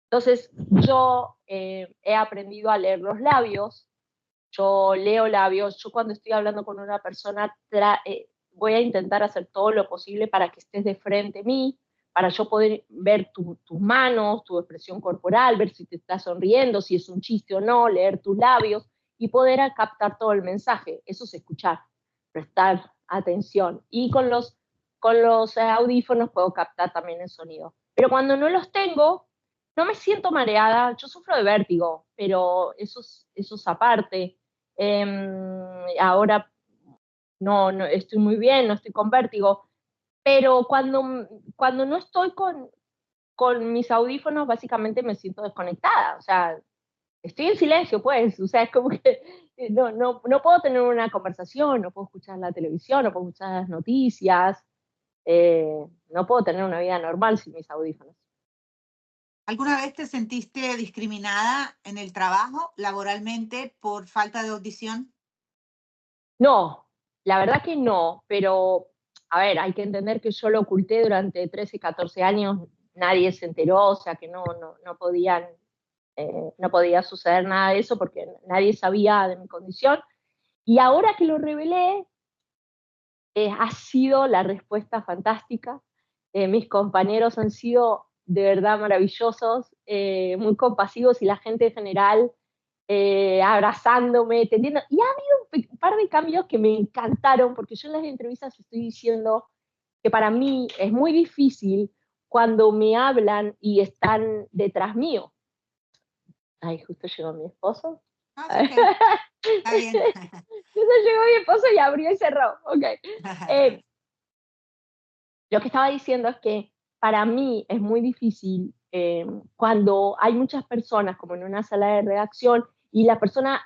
Entonces, yo he aprendido a leer los labios, yo leo labios, yo cuando estoy hablando con una persona voy a intentar hacer todo lo posible para que estés de frente a mí, para yo poder ver tus manos, tu expresión corporal, ver si te estás sonriendo, si es un chiste o no, leer tus labios y poder captar todo el mensaje. Eso es escuchar, prestar atención. Y con los audífonos puedo captar también el sonido. Pero cuando no los tengo, no me siento mareada, yo sufro de vértigo, pero eso es aparte. Ahora no estoy muy bien, no estoy con vértigo, pero cuando no estoy con mis audífonos, básicamente me siento desconectada, o sea, estoy en silencio, pues, o sea, es como que no puedo tener una conversación, no puedo escuchar la televisión, no puedo escuchar las noticias, no puedo tener una vida normal sin mis audífonos. ¿Alguna vez te sentiste discriminada en el trabajo, laboralmente, por falta de audición? No, la verdad que no, pero a ver, hay que entender que yo lo oculté durante 13, 14 años, nadie se enteró, o sea que no podía suceder nada de eso porque nadie sabía de mi condición. Y ahora que lo revelé, ha sido la respuesta fantástica. Mis compañeros han sido de verdad maravillosos, muy compasivos, y la gente en general abrazándome, tendiendo. Y ha habido un par de cambios que me encantaron, porque yo en las entrevistas estoy diciendo que para mí es muy difícil cuando me hablan y están detrás mío. Ay, justo llegó mi esposo. Ah, es ok, Justo está bien. llegó mi esposo y abrió y cerró. Ok. Eh, lo que estaba diciendo es que para mí es muy difícil, cuando hay muchas personas, como en una sala de redacción, y la persona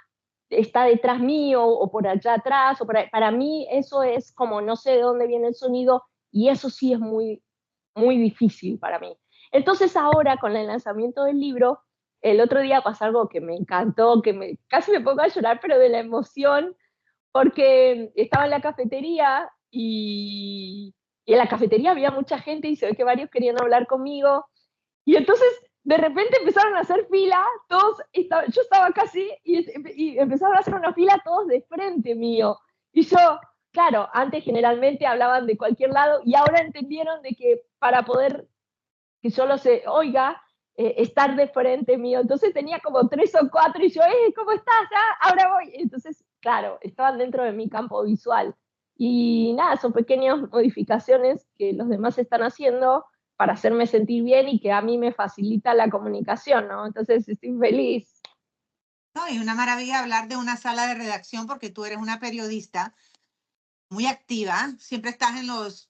está detrás mío o por allá atrás, para mí eso es como no sé de dónde viene el sonido, y eso sí es muy, muy difícil para mí. Entonces ahora con el lanzamiento del libro, el otro día pasó algo que me encantó, casi me pongo a llorar, pero de la emoción, porque estaba en la cafetería y en la cafetería había mucha gente y se ve que varios querían hablar conmigo. Y entonces de repente empezaron a hacer fila, yo estaba casi y empezaron a hacer una fila todos de frente mío. Y yo, claro, antes generalmente hablaban de cualquier lado y ahora entendieron de que para poder que solo se oiga estar de frente mío. Entonces tenía como 3 o 4 y yo, ¿cómo estás? Ah, ahora voy. Entonces, claro, estaban dentro de mi campo visual. Y nada, son pequeñas modificaciones que los demás están haciendo para hacerme sentir bien y que a mí me facilita la comunicación, ¿no? Entonces estoy feliz. No, y una maravilla hablar de una sala de redacción porque tú eres una periodista muy activa, siempre estás en los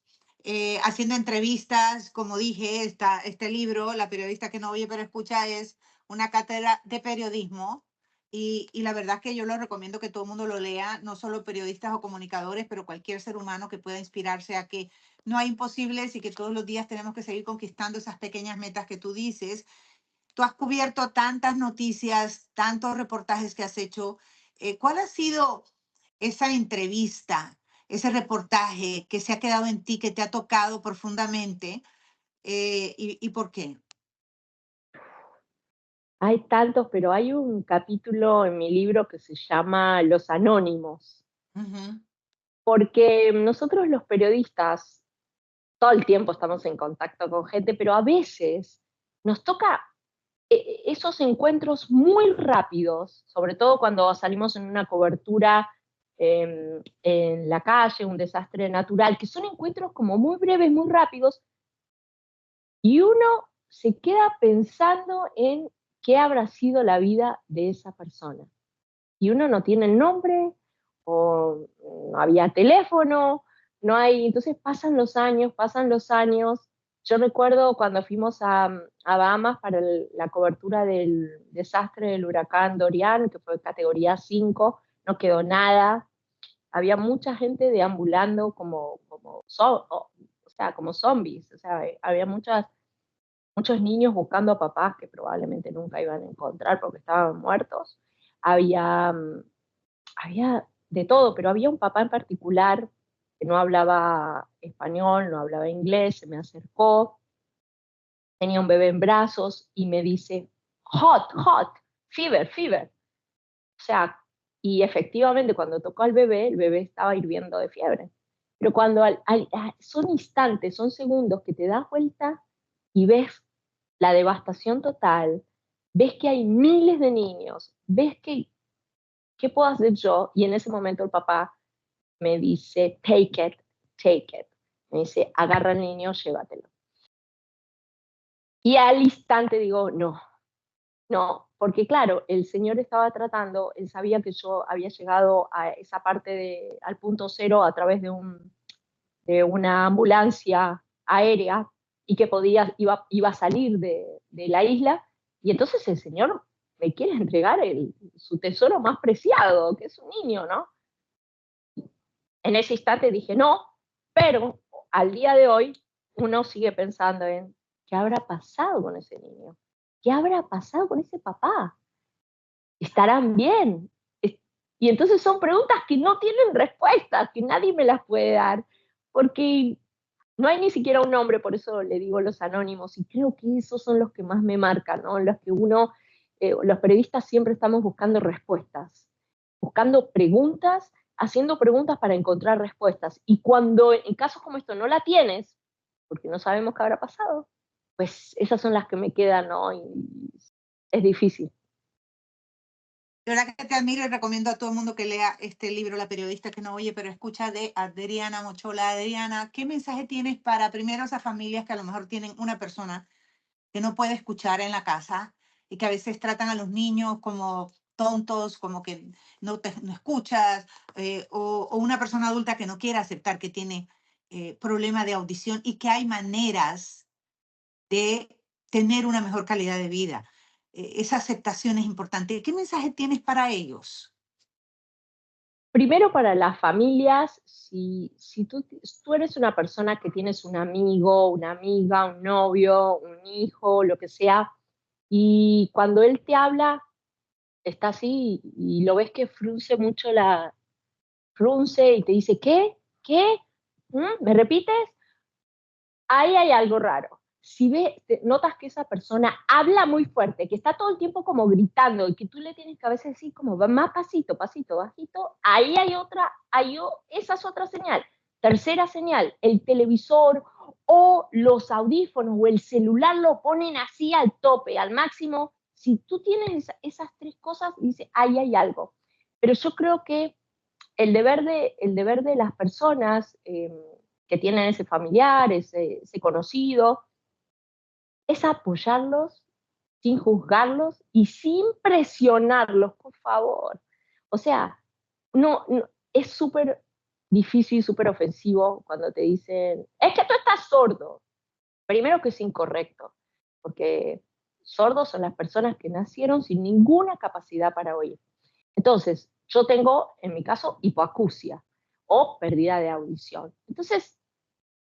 haciendo entrevistas, como dije, este libro, La periodista que no oye pero escucha, es una cátedra de periodismo y la verdad es que yo lo recomiendo que todo el mundo lo lea, no solo periodistas o comunicadores, pero cualquier ser humano que pueda inspirarse a que no hay imposibles y que todos los días tenemos que seguir conquistando esas pequeñas metas que tú dices. Tú has cubierto tantas noticias, tantos reportajes que has hecho. ¿Cuál ha sido esa entrevista, ese reportaje que se ha quedado en ti, que te ha tocado profundamente? Y por qué? Hay tantos, pero hay un capítulo en mi libro que se llama Los Anónimos, Ujú. porque nosotros los periodistas todo el tiempo estamos en contacto con gente, pero a veces nos toca esos encuentros muy rápidos, sobre todo cuando salimos en una cobertura en la calle, un desastre natural, que son encuentros como muy breves, muy rápidos, y uno se queda pensando en qué habrá sido la vida de esa persona. Y uno no tiene el nombre, o no había teléfono, no hay, entonces pasan los años. Yo recuerdo cuando fuimos a Bahamas para la cobertura del desastre del huracán Dorian, que fue categoría 5, no quedó nada, había mucha gente deambulando o sea, como zombies, o sea, había muchos niños buscando a papás que probablemente nunca iban a encontrar porque estaban muertos. Había, había de todo, pero había un papá en particular que no hablaba español, no hablaba inglés, se me acercó, tenía un bebé en brazos y me dice, hot, hot, fever, fever. O sea, y efectivamente cuando tocó al bebé, el bebé estaba hirviendo de fiebre. Pero cuando son instantes, son segundos que te das vuelta y ves la devastación total, ves que hay miles de niños, ves que, ¿qué puedo hacer yo? Y en ese momento el papá me dice, take it, take it. Me dice, agarra al niño, llévatelo. Y al instante digo, no, no, porque claro, el señor estaba tratando, él sabía que yo había llegado a esa parte al punto cero a través de una ambulancia aérea y que iba a salir de la isla, y entonces el señor me quiere entregar su tesoro más preciado, que es un niño, ¿no? En ese instante dije no, pero al día de hoy uno sigue pensando en qué habrá pasado con ese niño, qué habrá pasado con ese papá, estarán bien. Y entonces son preguntas que no tienen respuestas, que nadie me las puede dar, porque no hay ni siquiera un nombre, por eso le digo los anónimos, y creo que esos son los que más me marcan, ¿no? Los que los periodistas siempre estamos buscando respuestas, buscando preguntas, haciendo preguntas para encontrar respuestas. Y cuando en casos como esto no la tienes, porque no sabemos qué habrá pasado, pues esas son las que me quedan, ¿no? Y es difícil. De verdad que te admiro y recomiendo a todo el mundo que lea este libro, La periodista que no oye pero escucha, de Adriana Mochola. Adriana, ¿qué mensaje tienes para primero esas familias que a lo mejor tienen una persona que no puede escuchar en la casa y que a veces tratan a los niños como tontos, como que no escuchas, o una persona adulta que no quiere aceptar que tiene problema de audición y que hay maneras de tener una mejor calidad de vida? Esa aceptación es importante. ¿Qué mensaje tienes para ellos? Primero para las familias, si tú eres una persona que tienes un amigo, una amiga, un novio, un hijo, lo que sea, y cuando él te habla, está así y lo ves que frunce y te dice, ¿qué? ¿Qué? ¿Me repites? Ahí hay algo raro. Si notas que esa persona habla muy fuerte, que está todo el tiempo como gritando y que tú le tienes que a veces decir como va más pasito, pasito, bajito, ahí hay esa es otra señal. Tercera señal, el televisor o los audífonos o el celular lo ponen así al tope, al máximo. Si tú tienes esas tres cosas, dice, ahí hay algo. Pero yo creo que el deber de las personas que tienen ese familiar, ese conocido, es apoyarlos sin juzgarlos y sin presionarlos, por favor. O sea, no es súper difícil y súper ofensivo cuando te dicen, es que tú estás sordo. Primero que es incorrecto, porque sordos son las personas que nacieron sin ninguna capacidad para oír. Entonces, yo tengo, en mi caso, hipoacusia o pérdida de audición. Entonces,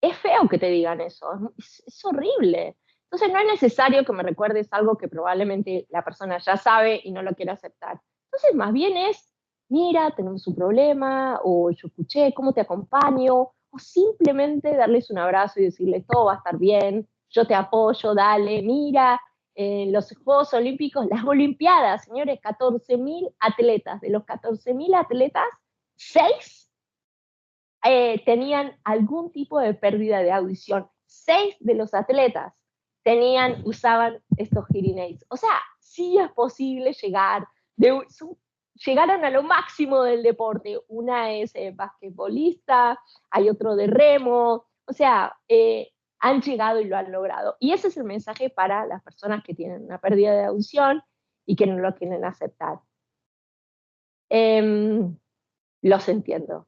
es feo que te digan eso, es horrible. Entonces, no es necesario que me recuerdes algo que probablemente la persona ya sabe y no lo quiere aceptar. Entonces, más bien es, mira, tenemos un problema, o yo escuché, ¿cómo te acompaño? O simplemente darles un abrazo y decirles, todo va a estar bien, yo te apoyo, dale, mira, los Juegos Olímpicos, las Olimpiadas, señores, 14.000 atletas. De los 14.000 atletas, 6 tenían algún tipo de pérdida de audición. 6 de los atletas usaban estos hearing aids. O sea, sí es posible llegaron a lo máximo del deporte. Una es basquetbolista, hay otro de remo, o sea, han llegado y lo han logrado. Y ese es el mensaje para las personas que tienen una pérdida de audición y que no lo quieren aceptar. Los entiendo.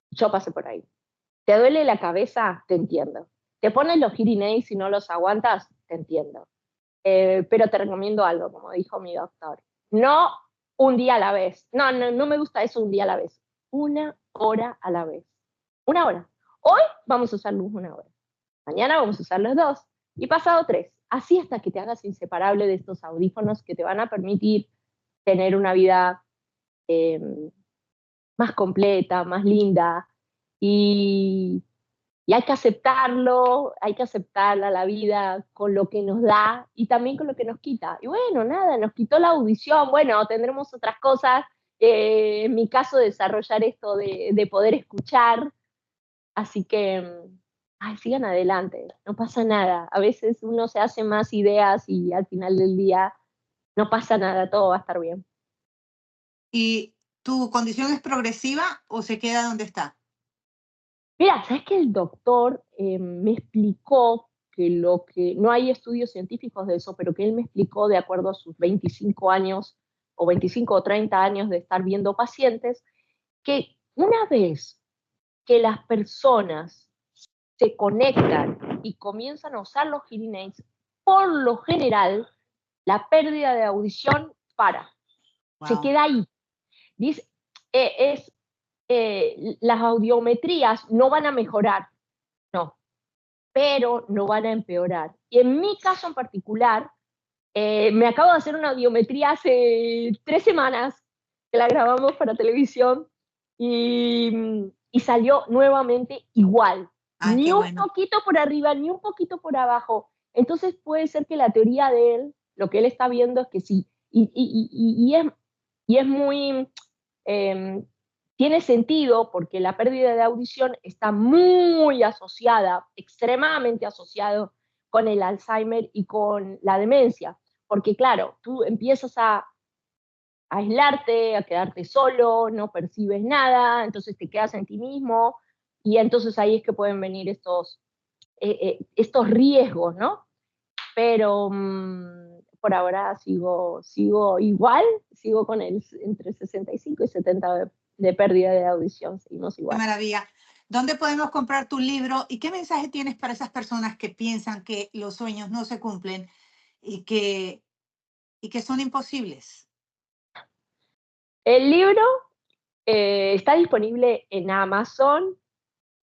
Yo pasé por ahí. ¿Te duele la cabeza? Te entiendo. ¿Te pones los hearing aids y no los aguantas? Te entiendo. Pero te recomiendo algo, como dijo mi doctor. No un día a la vez. No me gusta eso un día a la vez. 1 hora a la vez. 1 hora. Hoy vamos a usar luz 1 hora. Mañana vamos a usar los 2. Y pasado 3. Así hasta que te hagas inseparable de estos audífonos que te van a permitir tener una vida eh, más completa, más linda. Y hay que aceptarlo, hay que aceptarla la vida con lo que nos da y también con lo que nos quita. Y bueno, nada, nos quitó la audición, bueno, tendremos otras cosas, en mi caso desarrollar esto de poder escuchar, así que, ay, sigan adelante, no pasa nada. A veces uno se hace más ideas y al final del día no pasa nada, todo va a estar bien. ¿Y tu condición es progresiva o se queda donde está? Mira, ¿sabes que el doctor me explicó que no hay estudios científicos de eso, pero que él me explicó de acuerdo a sus 25 años o 25 o 30 años de estar viendo pacientes, que una vez que las personas se conectan y comienzan a usar los hearing aids, por lo general, la pérdida de audición se Wow. queda ahí. Dice, las audiometrías no van a mejorar, no, pero no van a empeorar. Y en mi caso en particular, me acabo de hacer una audiometría hace 3 semanas que la grabamos para televisión y salió nuevamente igual. Ah, Ni qué un bueno. poquito por arriba, ni un poquito por abajo. Entonces puede ser que la teoría de él, lo que él está viendo es que sí. Y es muy, eh, tiene sentido porque la pérdida de audición está muy asociada, extremadamente asociado con el Alzheimer y con la demencia. Porque claro, tú empiezas a aislarte, a quedarte solo, no percibes nada, entonces te quedas en ti mismo y entonces ahí es que pueden venir estos riesgos, ¿no? Pero por ahora sigo igual, sigo con entre 65 y 70 de pérdida de audición, seguimos Qué igual. maravilla. ¿Dónde podemos comprar tu libro y qué mensaje tienes para esas personas que piensan que los sueños no se cumplen y que son imposibles? El libro está disponible en Amazon,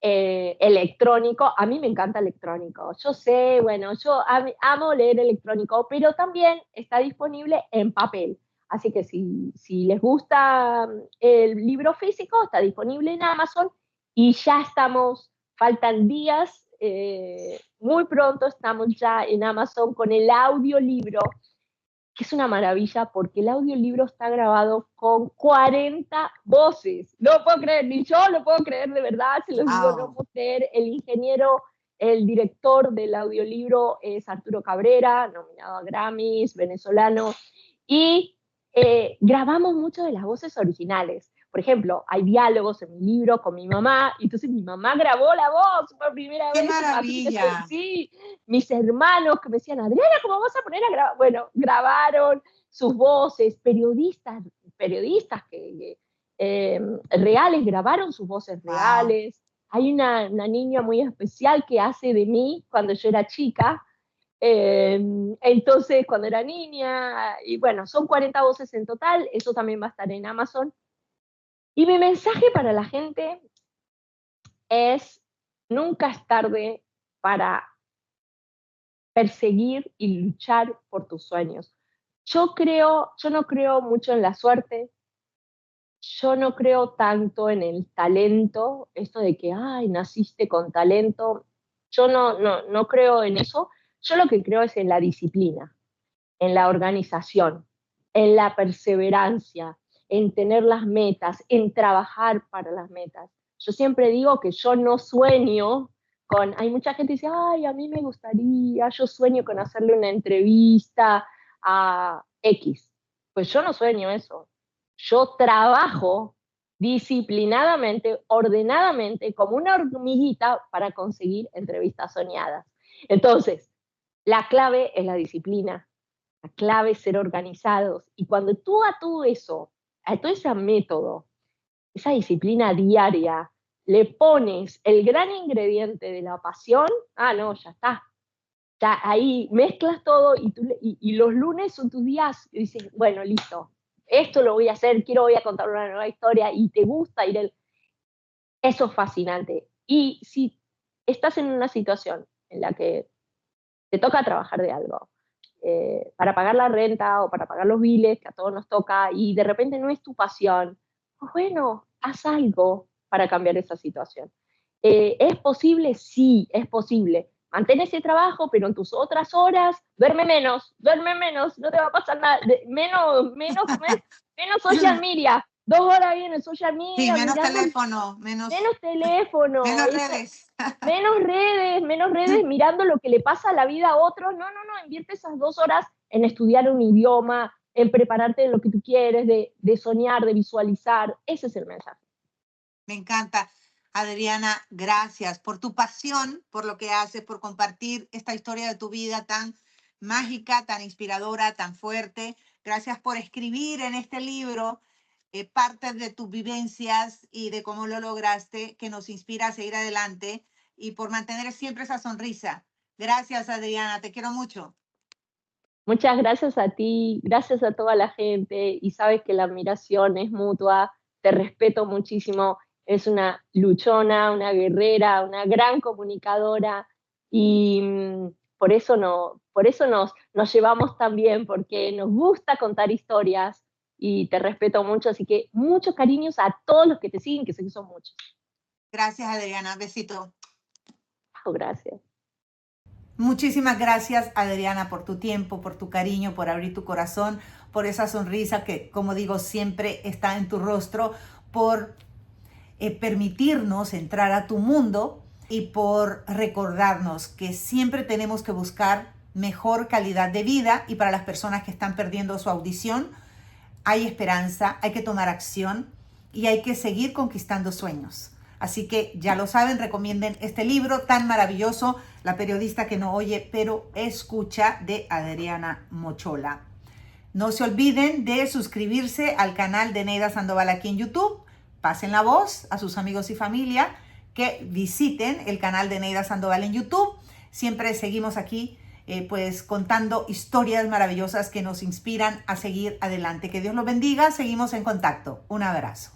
electrónico. A mí me encanta electrónico. Yo sé, bueno, yo amo leer electrónico, pero también está disponible en papel. Así que si les gusta el libro físico, está disponible en Amazon y ya faltan días, muy pronto estamos ya en Amazon con el audiolibro que es una maravilla porque el audiolibro está grabado con 40 voces. No puedo creer, ni yo lo puedo creer de verdad, se los digo, no Wow. puedo creer. El ingeniero, el director del audiolibro es Arturo Cabrera, nominado a Grammys, venezolano, y grabamos mucho de las voces originales. Por ejemplo, hay diálogos en mi libro con mi mamá, y entonces mi mamá grabó la voz por primera ¡Qué vez, y a mí maravilla! sí, mis hermanos que me decían, Adriana, ¿cómo vas a poner a grabar? Bueno, grabaron sus voces, periodistas reales grabaron sus voces Wow. reales. Hay una niña muy especial que hace de mí cuando yo era chica, entonces cuando era niña, y bueno, son 40 voces en total, eso también va a estar en Amazon. Y mi mensaje para la gente es, nunca es tarde para perseguir y luchar por tus sueños. Yo no creo mucho en la suerte, yo no creo tanto en el talento, esto de que, ay, naciste con talento, yo no creo en eso, yo lo que creo es en la disciplina, en la organización, en la perseverancia, en tener las metas, en trabajar para las metas. Yo siempre digo que yo no sueño con, hay mucha gente que dice, ay, a mí me gustaría, yo sueño con hacerle una entrevista a X. Pues yo no sueño eso. Yo trabajo disciplinadamente, ordenadamente, como una hormiguita para conseguir entrevistas soñadas. Entonces, la clave es la disciplina, la clave es ser organizados. Y cuando tú a todo eso, a todo ese método, esa disciplina diaria, le pones el gran ingrediente de la pasión, ah, no, ya está. Ya ahí mezclas todo y los lunes son tus días y dices, bueno, listo, esto lo voy a hacer, voy a contar una nueva historia y te gusta eso es fascinante. Y si estás en una situación en la que te toca trabajar de algo, para pagar la renta o para pagar los biles, que a todos nos toca, y de repente no es tu pasión, pues bueno, haz algo para cambiar esa situación. ¿Es posible? Sí, es posible. Mantén ese trabajo, pero en tus otras horas, duerme menos, no te va a pasar nada. Menos social media. 2 horas ahí en el social Sí, media menos mirando, teléfono, menos teléfono, menos eso, redes. menos redes, mirando lo que le pasa a la vida a otros. Invierte esas 2 horas en estudiar un idioma, en prepararte de lo que tú quieres, de soñar, de visualizar. Ese es el mensaje. Me encanta. Adriana, gracias por tu pasión, por lo que haces, por compartir esta historia de tu vida tan mágica, tan inspiradora, tan fuerte. Gracias por escribir en este libro partes de tus vivencias y de cómo lo lograste, que nos inspira a seguir adelante y por mantener siempre esa sonrisa. Gracias, Adriana, te quiero mucho. Muchas gracias a ti, gracias a toda la gente, y sabes que la admiración es mutua, te respeto muchísimo, es una luchona, una guerrera, una gran comunicadora, y por eso nos llevamos tan bien, porque nos gusta contar historias, y te respeto mucho, así que muchos cariños a todos los que te siguen, que sé que son muchos. Gracias, Adriana. Besito. Oh, gracias. Muchísimas gracias, Adriana, por tu tiempo, por tu cariño, por abrir tu corazón, por esa sonrisa que, como digo, siempre está en tu rostro, por permitirnos entrar a tu mundo y por recordarnos que siempre tenemos que buscar mejor calidad de vida, y para las personas que están perdiendo su audición, hay esperanza, hay que tomar acción y hay que seguir conquistando sueños. Así que ya lo saben, recomienden este libro tan maravilloso, La periodista que no oye pero escucha, de Adriana Mochola. No se olviden de suscribirse al canal de Neida Sandoval aquí en YouTube. Pasen la voz a sus amigos y familia que visiten el canal de Neida Sandoval en YouTube. Siempre seguimos aquí pues contando historias maravillosas que nos inspiran a seguir adelante. Que Dios los bendiga. Seguimos en contacto. Un abrazo.